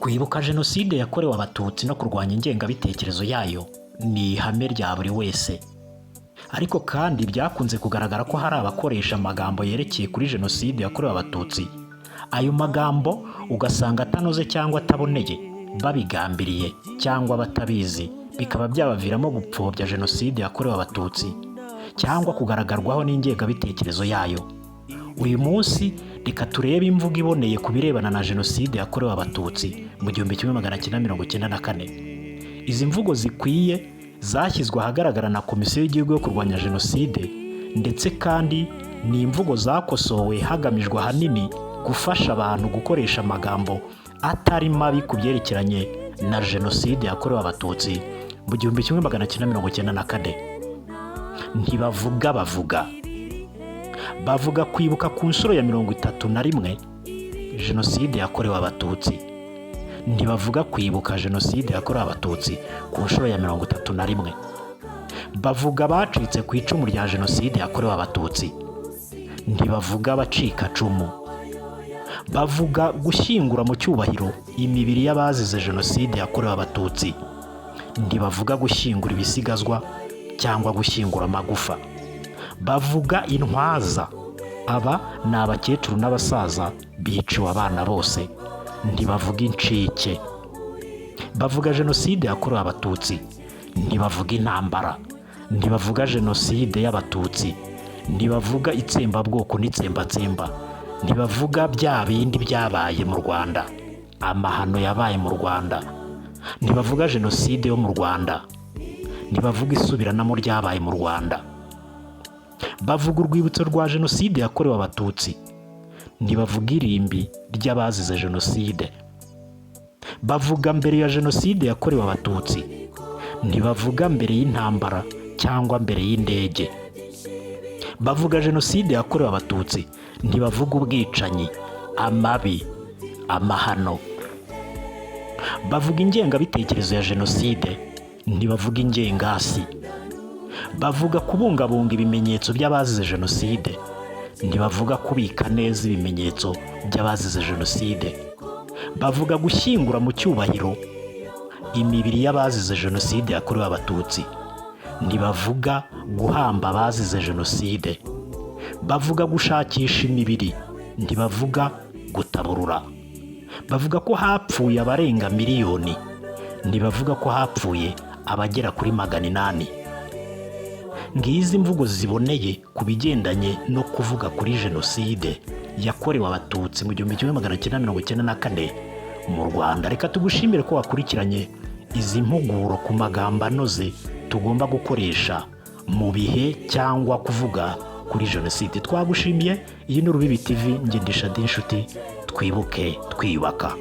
Kwibuka Jenoside yakorewe Abatutsi no kurwanya ingengabitekerezo yayo ni ihame rya buri wese. Ariko kandi byakunze kugaragara ko hari abakoresha amagambo yerekeye kuri Jenoside yakorewe Abatutsi. Ayo magambo ugasanga atanoze cyangwa ataboneye, babigambiriye cyangwa batabizi, bikaba byabaviramo gupfobya Jenoside yakorewe Abatutsi cyangwa kugaragarwaho n'ingengabitekerezo yayo. Uyu munsi reka turebe imvugo iboneye ku birebana na Jenoside yakorewe Abatutsi mu 1994. Izi mvugo zikwiye zashyizwe ahagaragara na Komisiyo y'Igihugu yo kurwanya Jenoside, ndetse kandi ni imvugo zakosowe hagamijwe ahanini gufasha abantu gukoresha amagambo atari mabi ku byerekeranye na Jenoside yakorewe Abatutsi mu 1994. Ntibavuga bavuga kwibuka ku nshuro ya 31 Jenoside yakorewe Abatutsi. Ntibavuga kwibuka Jenoside yakorewe Abatutsi ku nshuro ya 31. Bavuga bacitse ku icumu rya Jenoside yakorewe Abatutsi. Ntibavuga abacikacumu. Bavuga gushyingura mu cyubahiro imibiri y'abazize Jenoside yakorewe Abatutsi. Ntibavuga gushyingura ibisigazwa cyangwa gushyingura amagufa. Bavuga intwaza. Aba ni abakecuru n'abasaza biciwe abana bose. Ntibavuga incike. Bavuga Jenoside yakorewe Abatutsi. Ntibavuga intambara. Ntibavuga Jenoside y'Abatutsi. Ntibavuga itsembabwoko n'itsembatsemba. Ntibavuga bya bindi byabaye mu Rwanda, amahano yabaye mu Rwanda. Ntibavuga Jenoside yo mu Rwanda. Ntibavuga isubiranamo ryabaye mu Rwanda. Bavuga urwibutso rwa Jenoside yakorewe Abatutsi. Ntibavuga irimbi ry'abazize Jenoside. Bavuga mbere ya Jenoside yakorewe Abatutsi. Ntibavuga mbere y'intambara cyangwa mbere y'indege. Bavuga Jenoside yakorewe Abatutsi. Ntibavuga ubwicanyi, amabi, amahano. Bavuga ingengabitekerezo ya Jenoside. Ntibavuga ingengasi. Bavuga kubungabunga ibimenyetso by'abazize Jenoside. Ntibavuga kubika neza ibimenyetso by'abazize Jenoside. Bavuga gushyingura mu cyubahiro imibiri y'abazize Jenoside yakorewe Abatutsi. Ntibavuga guhamba abazize Jenoside. Bavuga gushakisha imibiri. Ntibavuga gutaburura. Bavuga ko hapfuye abarenga miliyoni. Ntibavuga ko hapfuye abagera kuri 800. Ngizi mvugo ziboneye ku bigendanye no kuvuga kuri Jenoside yakorewe Abatutsi mu 1994 mu Rwanda. Reka tugushimire ko wakurikiranye izi mpuguro ku magambo anoze tugomba gukoresha mu bihe cyangwa kuvuga kuri Jenoside. Twagushimiye. Iyi ni Urubibi TV, ngendisha Dinshuti. Twibuke twiyubaka.